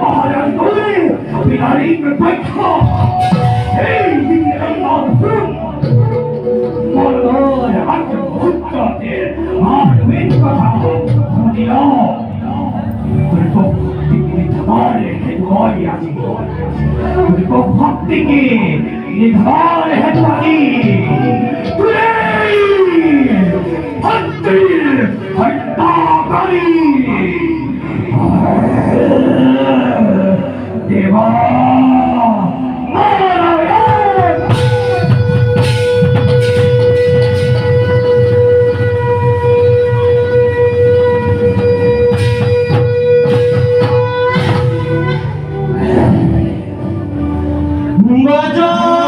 মহারাজ বলে বিহারী পক্ষ এই দিনের মাধ্যম মরণ হাত ভুক্ততে আর মেন কথা শুনিও তোমারে হেতুয়াই আজি ভক্তিকে নিধার হেতুয়াই ভক্তির হত্যাকারী দেবা Raja